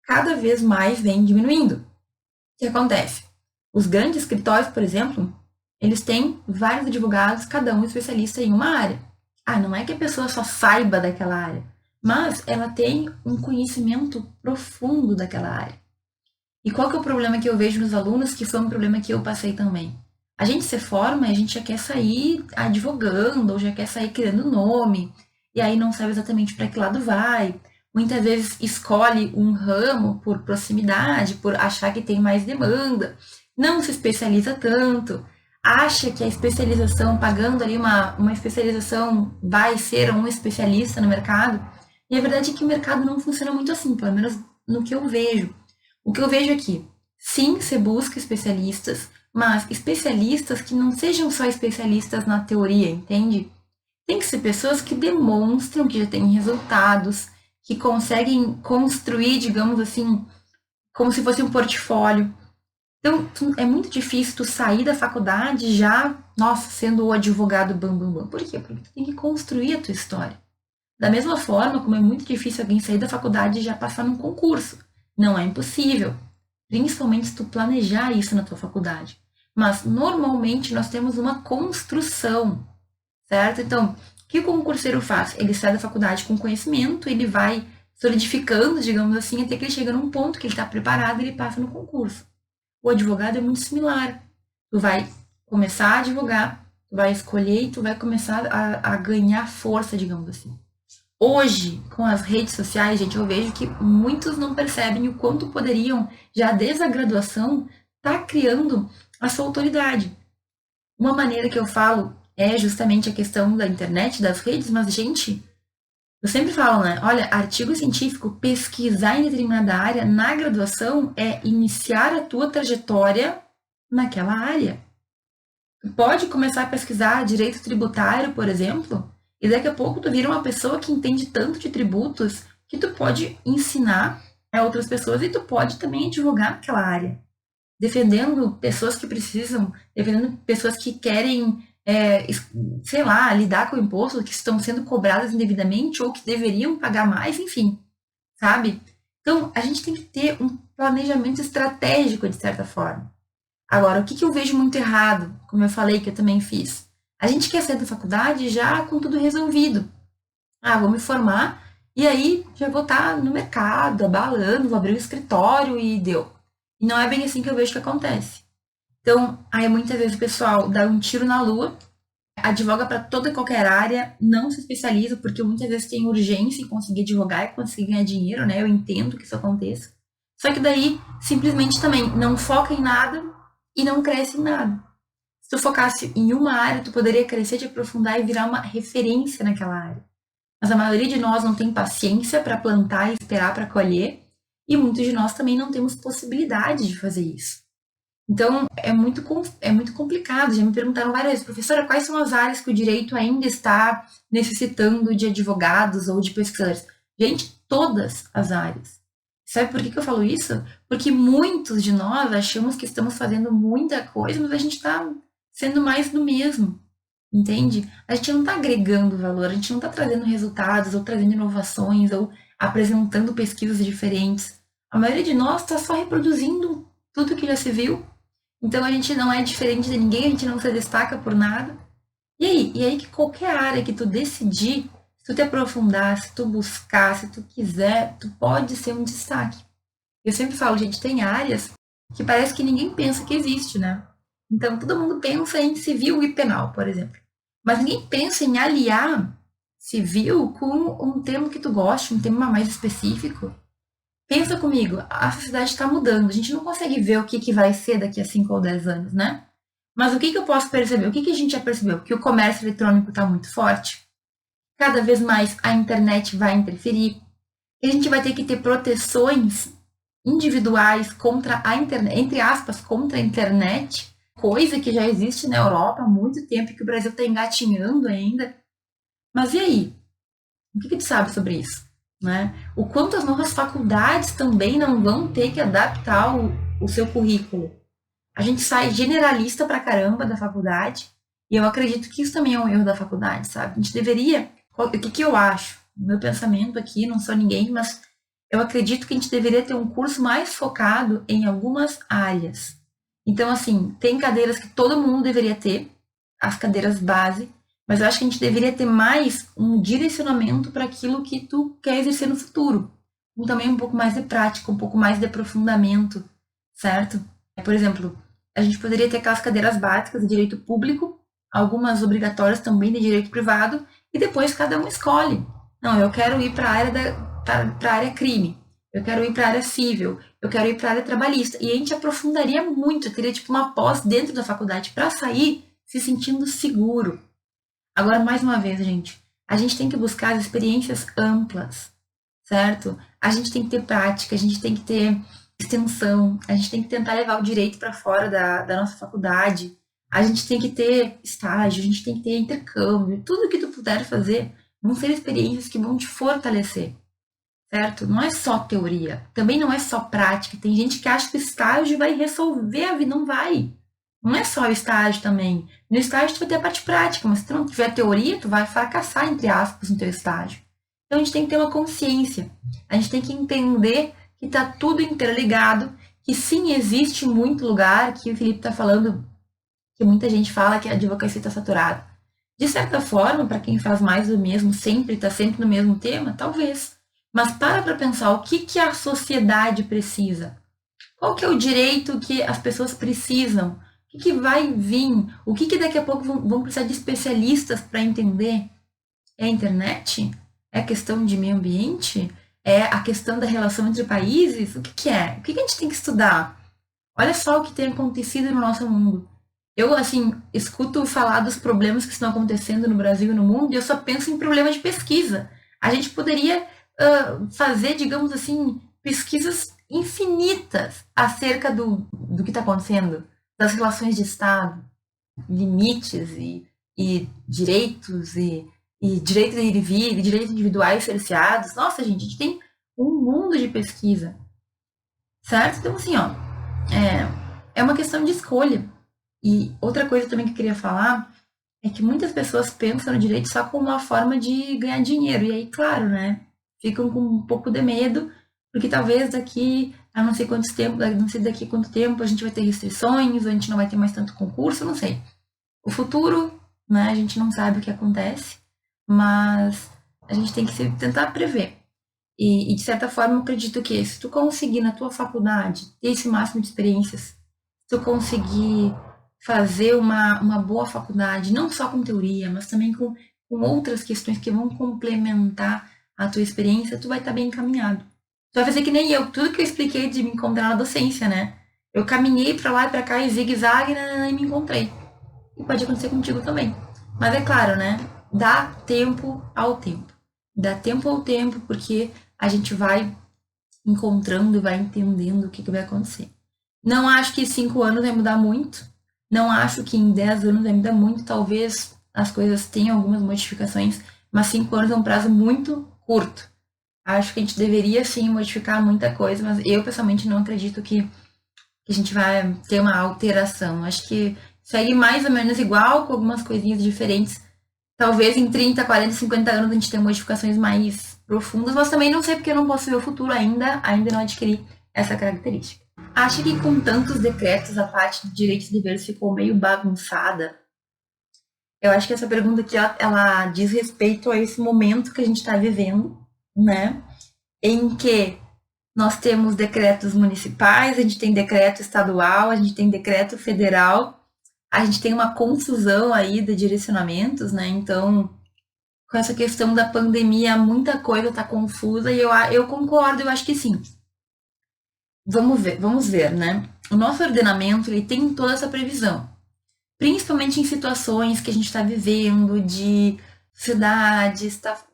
Speaker 1: cada vez mais vem diminuindo. O que acontece? Os grandes escritórios, por exemplo, eles têm vários advogados, cada um especialista em uma área. Não é que a pessoa só saiba daquela área, mas ela tem um conhecimento profundo daquela área. E qual que é o problema que eu vejo nos alunos, que foi um problema que eu passei também? A gente se forma e a gente já quer sair advogando, ou já quer sair criando nome, e aí não sabe exatamente para que lado vai. Muitas vezes escolhe um ramo por proximidade, por achar que tem mais demanda, não se especializa tanto, acha que a especialização, pagando ali uma especialização, vai ser um especialista no mercado, e a verdade é que o mercado não funciona muito assim, pelo menos no que eu vejo. O que eu vejo aqui, sim, você busca especialistas, mas especialistas que não sejam só especialistas na teoria, entende? Tem que ser pessoas que demonstram que já têm resultados, que conseguem construir, digamos assim, como se fosse um portfólio. Então, é muito difícil tu sair da faculdade já, nossa, sendo o advogado bam, bam, bam. Por quê? Porque tu tem que construir a tua história. Da mesma forma como é muito difícil alguém sair da faculdade e já passar num concurso. Não é impossível. Principalmente se tu planejar isso na tua faculdade. Mas, normalmente, nós temos uma construção, certo? Então, o que o concurseiro faz? Ele sai da faculdade com conhecimento, ele vai solidificando, digamos assim, até que ele chega num ponto que ele está preparado e ele passa no concurso. O advogado é muito similar. Tu vai começar a advogar, tu vai escolher e tu vai começar a ganhar força, digamos assim. Hoje, com as redes sociais, gente, eu vejo que muitos não percebem o quanto poderiam, já desde a graduação, estar criando a sua autoridade. Uma maneira que eu falo é justamente a questão da internet, das redes, mas, gente, eu sempre falo, né? Olha, artigo científico, pesquisar em determinada área na graduação é iniciar a tua trajetória naquela área. Tu pode começar a pesquisar direito tributário, por exemplo, e daqui a pouco tu vira uma pessoa que entende tanto de tributos que tu pode ensinar a outras pessoas e tu pode também advogar naquela área, defendendo pessoas que precisam, defendendo pessoas que querem, sei lá, lidar com impostos que estão sendo cobradas indevidamente ou que deveriam pagar mais, enfim, sabe? Então, a gente tem que ter um planejamento estratégico, de certa forma. Agora, o que eu vejo muito errado, como eu falei que eu também fiz? A gente quer sair da faculdade já com tudo resolvido. Ah, vou me formar e aí já vou estar no mercado, abalando, vou abrir um escritório e deu. E não é bem assim que eu vejo que acontece. Então, aí muitas vezes o pessoal dá um tiro na lua, advoga para toda e qualquer área, não se especializa, porque muitas vezes tem urgência em conseguir advogar e conseguir ganhar dinheiro, né? Eu entendo que isso aconteça. Só que daí, simplesmente também não foca em nada e não cresce em nada. Se tu focasse em uma área, tu poderia crescer, te aprofundar e virar uma referência naquela área. Mas a maioria de nós não tem paciência para plantar e esperar para colher, e muitos de nós também não temos possibilidade de fazer isso. Então, é muito complicado. Já me perguntaram várias vezes, professora, quais são as áreas que o direito ainda está necessitando de advogados ou de pesquisadores? Gente, todas as áreas. Sabe por que eu falo isso? Porque muitos de nós achamos que estamos fazendo muita coisa, mas a gente está sendo mais do mesmo, entende? A gente não está agregando valor, a gente não está trazendo resultados, ou trazendo inovações, ou apresentando pesquisas diferentes. A maioria de nós está só reproduzindo tudo que já se viu. Então a gente não é diferente de ninguém, a gente não se destaca por nada. E aí que qualquer área que tu decidir, se tu te aprofundar, se tu buscar, se tu quiser, tu pode ser um destaque. Eu sempre falo, gente, tem áreas que parece que ninguém pensa que existe, né? Então todo mundo pensa em civil e penal, por exemplo. Mas ninguém pensa em aliar civil com um termo que tu goste, um tema mais específico. Pensa comigo, a sociedade está mudando, a gente não consegue ver o que vai ser daqui a 5 ou 10 anos, né? Mas o que eu posso perceber? O que a gente já percebeu? Que o comércio eletrônico está muito forte, cada vez mais a internet vai interferir, e a gente vai ter que ter proteções individuais contra a internet, entre aspas, contra a internet, coisa que já existe na Europa há muito tempo e que o Brasil está engatinhando ainda. Mas e aí? O que tu sabe sobre isso? Né? O quanto as nossas faculdades também não vão ter que adaptar o seu currículo. A gente sai generalista pra caramba da faculdade, e eu acredito que isso também é um erro da faculdade, sabe? A gente deveria. O que eu acho? Meu pensamento aqui, não sou ninguém, mas eu acredito que a gente deveria ter um curso mais focado em algumas áreas. Então, assim, tem cadeiras que todo mundo deveria ter, as cadeiras base, mas eu acho que a gente deveria ter mais um direcionamento para aquilo que tu quer exercer no futuro. E também um pouco mais de prática, um pouco mais de aprofundamento, certo? Por exemplo, a gente poderia ter aquelas cadeiras básicas de direito público, algumas obrigatórias também de direito privado, e depois cada um escolhe. Não, eu quero ir para a área crime, eu quero ir para a área civil, eu quero ir para a área trabalhista. E a gente aprofundaria muito, teria tipo uma pós dentro da faculdade para sair se sentindo seguro. Agora, mais uma vez, gente, a gente tem que buscar as experiências amplas, certo? A gente tem que ter prática, a gente tem que ter extensão, a gente tem que tentar levar o direito para fora da nossa faculdade, a gente tem que ter estágio, a gente tem que ter intercâmbio, tudo que tu puder fazer vão ser experiências que vão te fortalecer, certo? Não é só teoria, também não é só prática. Tem gente que acha que o estágio vai resolver a vida, não vai. Não é só o estágio também. No estágio tu vai ter a parte prática, mas se tu não tiver teoria, tu vai fracassar, entre aspas, no teu estágio. Então a gente tem que ter uma consciência. A gente tem que entender que está tudo interligado, que sim, existe muito lugar, que o Felipe está falando, que muita gente fala que a advocacia está saturada. De certa forma, para quem faz mais do mesmo, sempre está sempre no mesmo tema, talvez. Mas para pensar o que a sociedade precisa. Qual que é o direito que as pessoas precisam? O que vai vir? O que daqui a pouco vão precisar de especialistas para entender? É a internet? É a questão de meio ambiente? É a questão da relação entre países? O que é? O que a gente tem que estudar? Olha só o que tem acontecido no nosso mundo. Eu, assim, escuto falar dos problemas que estão acontecendo no Brasil e no mundo e eu só penso em problemas de pesquisa. A gente poderia fazer, digamos assim, pesquisas infinitas acerca do que está acontecendo, das relações de Estado, limites e direitos e direitos de ir e vir, e direitos individuais cerceados. Nossa, gente, a gente tem um mundo de pesquisa, certo? Então, assim, ó, é uma questão de escolha. E outra coisa também que eu queria falar é que muitas pessoas pensam no direito só como uma forma de ganhar dinheiro. E aí, claro, né? Ficam com um pouco de medo, porque talvez daqui a não sei quanto tempo, não sei daqui a quanto tempo a gente vai ter restrições, ou a gente não vai ter mais tanto concurso, não sei. O futuro, né? A gente não sabe o que acontece, mas a gente tem que tentar prever. E de certa forma, eu acredito que se tu conseguir na tua faculdade ter esse máximo de experiências, se tu conseguir fazer uma boa faculdade, não só com teoria, mas também com outras questões que vão complementar a tua experiência, tu vai estar bem encaminhado. Tu vai fazer que nem eu, tudo que eu expliquei de me encontrar na docência, né? Eu caminhei para lá e para cá e zigue-zague e me encontrei. E pode acontecer contigo também. Mas é claro, né? Dá tempo ao tempo. Dá tempo ao tempo, porque a gente vai encontrando e vai entendendo o que vai acontecer. Não acho que 5 anos vai mudar muito. Não acho que em 10 anos vai mudar muito. Talvez as coisas tenham algumas modificações, mas 5 anos é um prazo muito curto. Acho que a gente deveria sim modificar muita coisa, mas eu pessoalmente não acredito que a gente vai ter uma alteração. Acho que segue mais ou menos igual, com algumas coisinhas diferentes. Talvez em 30, 40, 50 anos a gente tenha modificações mais profundas, mas também não sei porque eu não posso ver o futuro ainda não adquiri essa característica. Acho que com tantos decretos a parte de direitos e deveres ficou meio bagunçada. Eu acho que essa pergunta aqui, ela diz respeito a esse momento que a gente está vivendo, né? Em que nós temos decretos municipais, a gente tem decreto estadual, a gente tem decreto federal, a gente tem uma confusão aí de direcionamentos, né? Então, com essa questão da pandemia, muita coisa está confusa e eu concordo, eu acho que sim. Vamos ver, né? O nosso ordenamento, ele tem toda essa previsão, principalmente em situações que a gente está vivendo de sociedade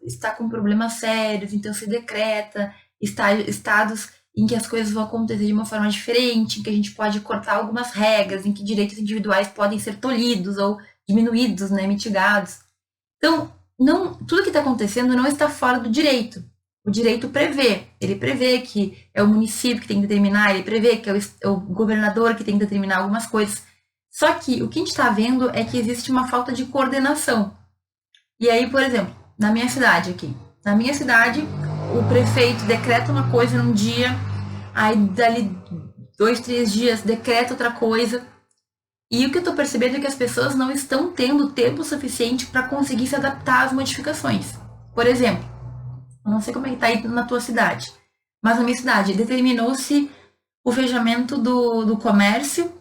Speaker 1: está com problemas sérios, então se decreta estados em que as coisas vão acontecer de uma forma diferente, em que a gente pode cortar algumas regras, em que direitos individuais podem ser tolhidos ou diminuídos, né, mitigados. Então, tudo que está acontecendo não está fora do direito. O direito prevê. Ele prevê que é o município que tem que determinar, ele prevê que é o governador que tem que determinar algumas coisas. Só que o que a gente está vendo é que existe uma falta de coordenação. E aí, por exemplo, na minha cidade aqui. Na minha cidade, o prefeito decreta uma coisa num dia, aí dali 2, 3 dias decreta outra coisa. E o que eu estou percebendo é que as pessoas não estão tendo tempo suficiente para conseguir se adaptar às modificações. Por exemplo, eu não sei como é que está aí na tua cidade, mas na minha cidade determinou-se o fechamento do comércio,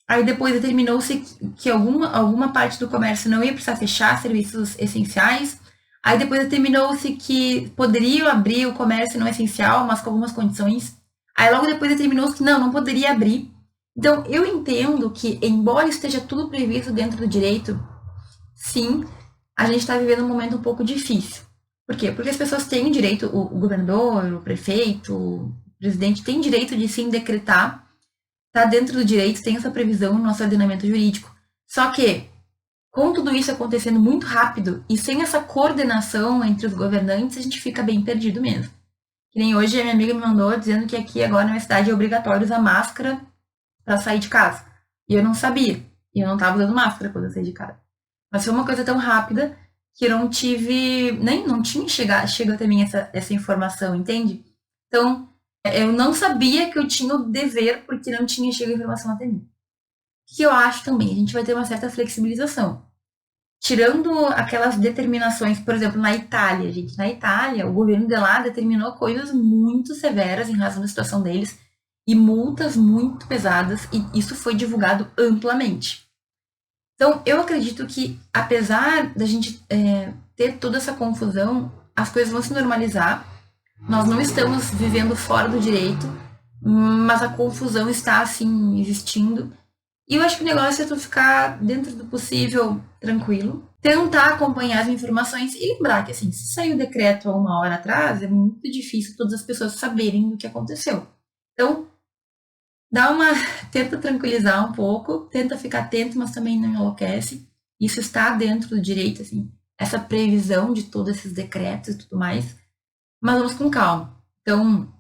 Speaker 1: aí depois determinou-se que alguma parte do comércio não ia precisar fechar, serviços essenciais, aí depois determinou-se que poderiam abrir o comércio não essencial, mas com algumas condições, aí logo depois determinou-se que não poderia abrir. Então, eu entendo que, embora esteja tudo previsto dentro do direito, sim, a gente está vivendo um momento um pouco difícil. Por quê? Porque as pessoas têm direito, o governador, o prefeito, presidente tem direito de sim decretar, está dentro do direito, tem essa previsão no nosso ordenamento jurídico. Só que, com tudo isso acontecendo muito rápido e sem essa coordenação entre os governantes, a gente fica bem perdido mesmo. Que nem hoje a minha amiga me mandou dizendo que aqui agora na minha cidade é obrigatório usar máscara para sair de casa. E eu não sabia. E eu não estava usando máscara quando eu saí de casa. Mas foi uma coisa tão rápida que eu não tive. Nem não tinha chegado até mim essa informação, entende? Então, eu não sabia que eu tinha o dever porque não tinha chegado a informação até mim. O que eu acho também? A gente vai ter uma certa flexibilização. Tirando aquelas determinações, por exemplo, na Itália, gente. Na Itália, o governo de lá determinou coisas muito severas em razão da situação deles e multas muito pesadas, e isso foi divulgado amplamente. Então, eu acredito que, apesar da gente ter toda essa confusão, as coisas vão se normalizar. Nós não estamos vivendo fora do direito, mas a confusão está, assim, existindo. E eu acho que o negócio é tu ficar, dentro do possível, tranquilo. Tentar acompanhar as informações e lembrar que, assim, se saiu o decreto há 1 hora atrás, é muito difícil todas as pessoas saberem do que aconteceu. Então, tenta tranquilizar um pouco, tenta ficar atento, mas também não enlouquece. Isso está dentro do direito, assim, essa previsão de todos esses decretos e tudo mais. Mas vamos com calma. Então,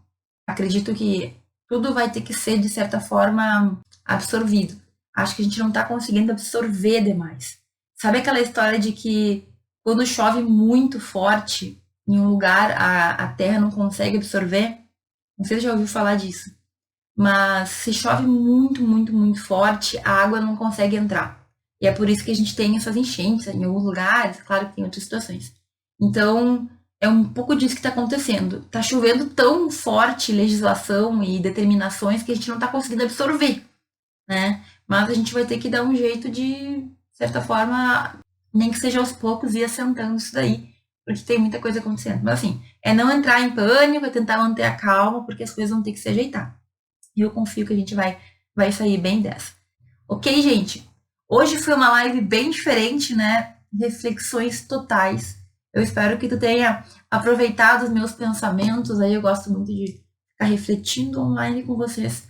Speaker 1: acredito que tudo vai ter que ser, de certa forma, absorvido. Acho que a gente não está conseguindo absorver demais. Sabe aquela história de que quando chove muito forte em um lugar, a terra não consegue absorver? Não sei se já ouviu falar disso. Mas se chove muito, muito, muito forte, a água não consegue entrar. E é por isso que a gente tem essas enchentes em alguns lugares, claro que tem outras situações. Então, é um pouco disso que está acontecendo. Está chovendo tão forte legislação e determinações que a gente não está conseguindo absorver, né? Mas a gente vai ter que dar um jeito de certa forma, nem que seja aos poucos, ir assentando isso daí, porque tem muita coisa acontecendo. Mas assim, é não entrar em pânico, é tentar manter a calma, porque as coisas vão ter que se ajeitar. E eu confio que a gente vai sair bem dessa. Ok, gente? Hoje foi uma live bem diferente, né? Reflexões totais. Eu espero que tu tenha aproveitado os meus pensamentos. Aí eu gosto muito de ficar refletindo online com vocês.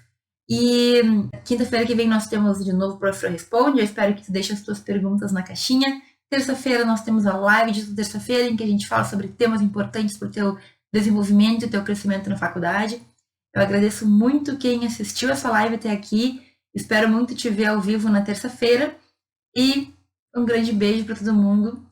Speaker 1: E quinta-feira que vem nós temos de novo o Professor Responde. Eu espero que tu deixe as tuas perguntas na caixinha. Terça-feira nós temos a live de terça-feira em que a gente fala sobre temas importantes para o teu desenvolvimento e teu crescimento na faculdade. Eu agradeço muito quem assistiu essa live até aqui. Espero muito te ver ao vivo na terça-feira. E um grande beijo para todo mundo.